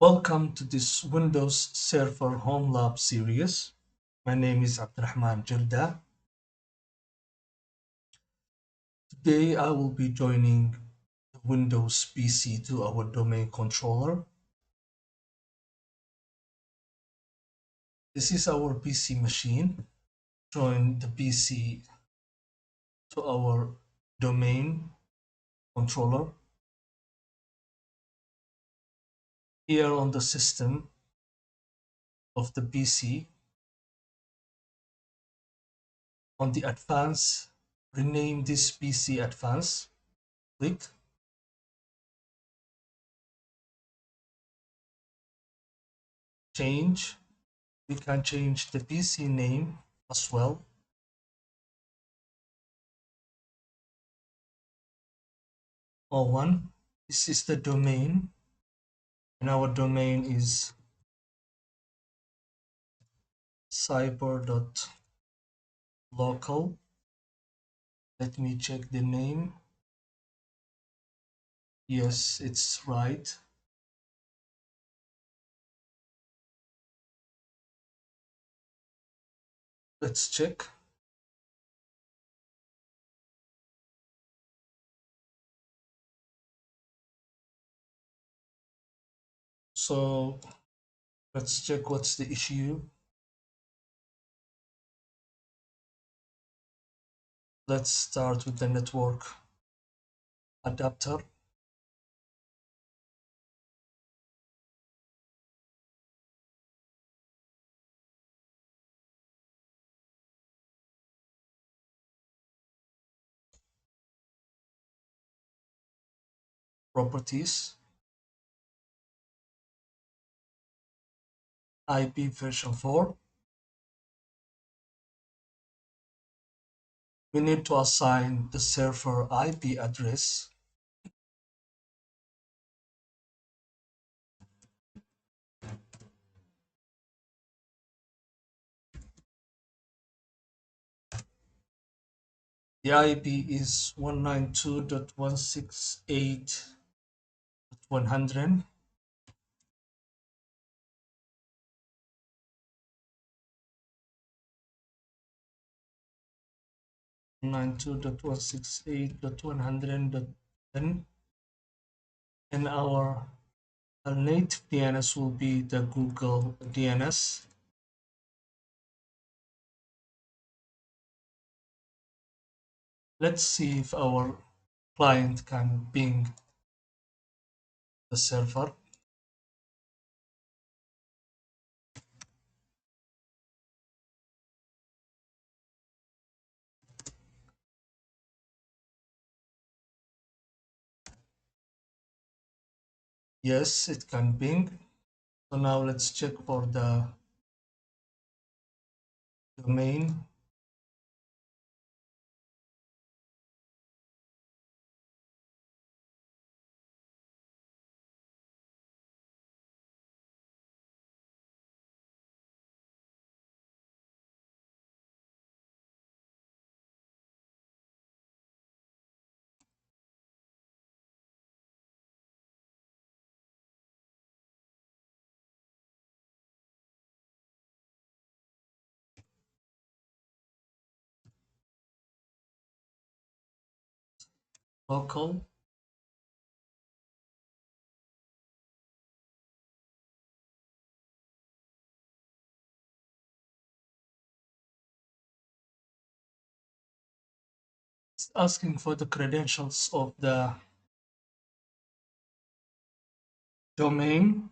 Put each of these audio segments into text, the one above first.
Welcome to this Windows Server Home Lab series. My name is Abdurrahman Jirda. Today I will be joining the Windows PC to our domain controller. This is our PC machine. Join the PC to our domain controller. Here on the system of the PC, on the advanced, rename this PC advanced. Click. Change. We can change the PC name as well. O1. This is the domain, and our domain is cyber.local. Let me check the name. Yes, it's right. Let's check. So let's check what's the issue. Let's start with the network adapter. Properties, IP version 4. We need to assign the server IP address. The IP is 192.168.100. 192.168.100.10, and our native DNS will be the Google DNS. Let's see if our client can ping the server. Yes, it can ping. So now let's check for the domain. Local. It's asking for the credentials of the domain.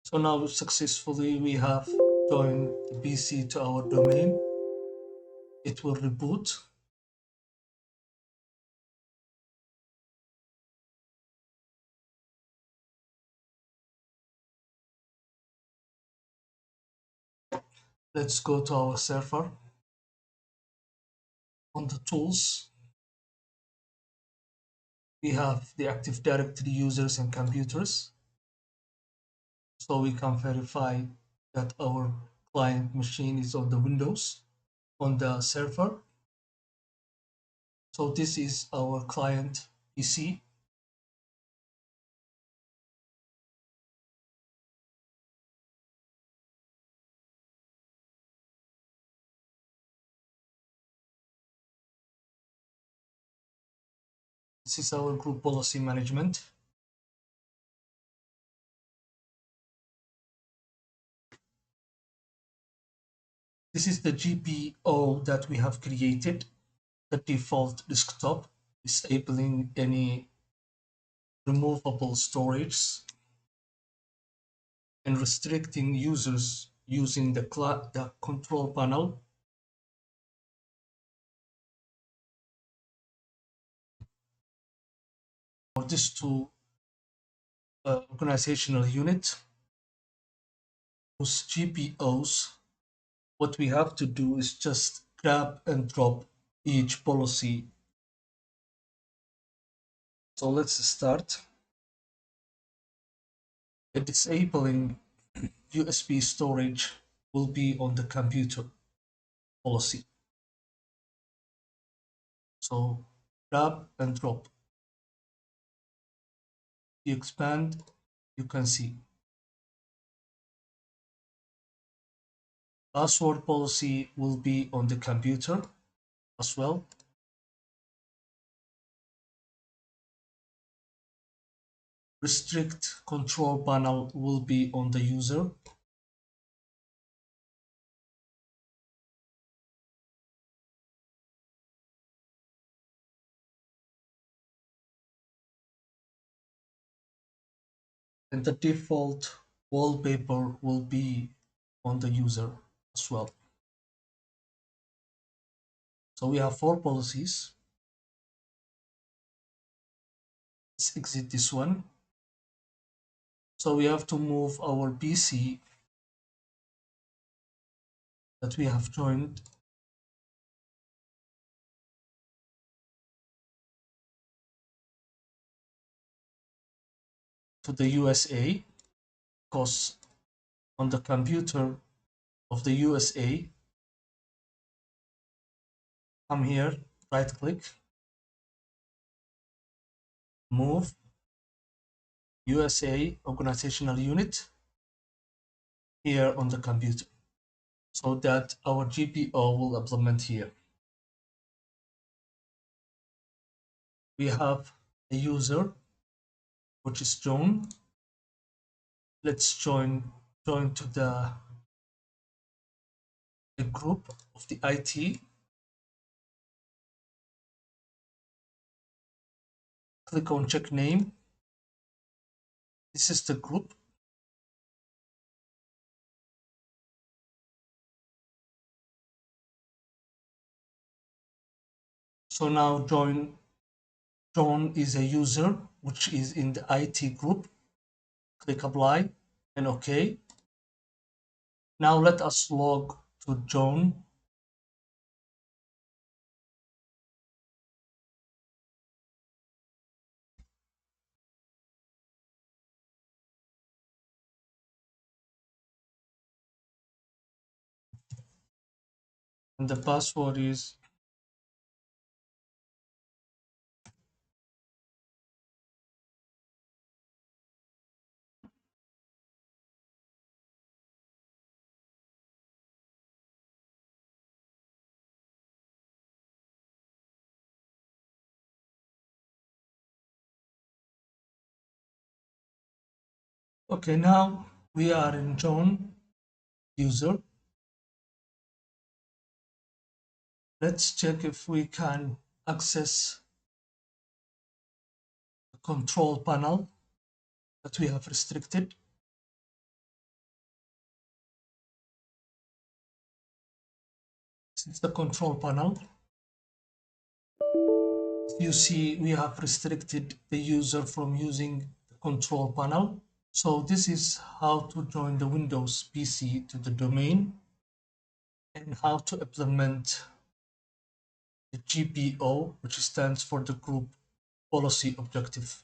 So now successfully we have joined the PC to our domain. It will reboot. Let's go to our server. On the tools, we have the Active Directory users and computers. So we can verify that our client machine is on the Windows on the server. So this is our client PC. This is our group policy management. This is the GPO that we have created, the default desktop, disabling any removable storage and restricting users using the control panel. For this to organizational unit, those GPOs, what we have to do is just grab and drop each policy. So let's start. Disabling USB storage will be on the computer policy. So grab and drop. You expand, you can see. Password policy will be on the computer as well. Restrict control panel will be on the user. And the default wallpaper will be on the user as well. So we have 4 policies. Let's exit this one. So we have to move our PC that we have joined to the USA, because on the computer of the USA, come here, right click, move USA organizational unit here on the computer, so that our GPO will implement here. We have a user, which is John. Let's join to the group of the IT. Click on check name. This is the group. So now John is a user which is in the IT group. Click apply and OK. Now let us log to John. And the password is okay. Now we are in John user. Let's check if we can access the control panel that we have restricted. Since the control panel, you see we have restricted the user from using the control panel. So this is how to join the Windows PC to the domain and how to implement the GPO, which stands for the group policy objective.